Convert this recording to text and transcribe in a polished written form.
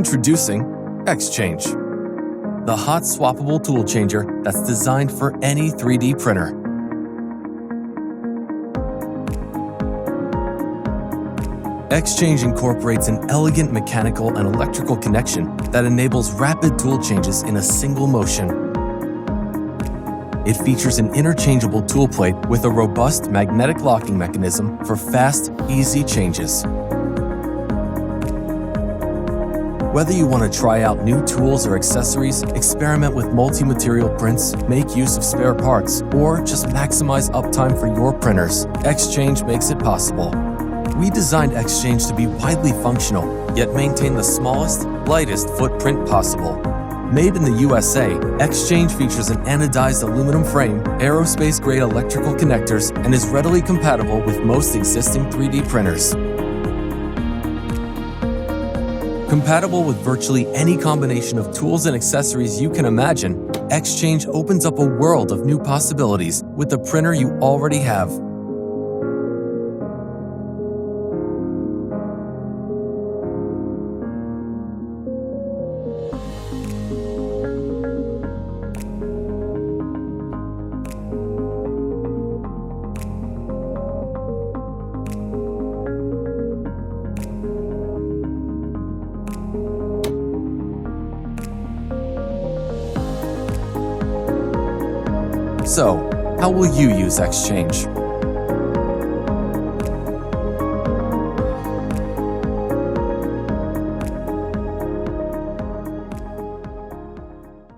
Introducing XChange, the hot swappable tool changer that's designed for any 3D printer. XChange incorporates an elegant mechanical and electrical connection that enables rapid tool changes in a single motion. It features an interchangeable tool plate with a robust magnetic locking mechanism for fast, easy changes. Whether you want to try out new tools or accessories, experiment with multi-material prints, make use of spare parts, or just maximize uptime for your printers, XChange makes it possible. We designed XChange to be widely functional, yet maintain the smallest, lightest footprint possible. Made in the USA, XChange features an anodized aluminum frame, aerospace-grade electrical connectors, and is readily compatible with most existing 3D printers. Compatible with virtually any combination of tools and accessories you can imagine, XChange opens up a world of new possibilities with the printer you already have. So, how will you use XChange?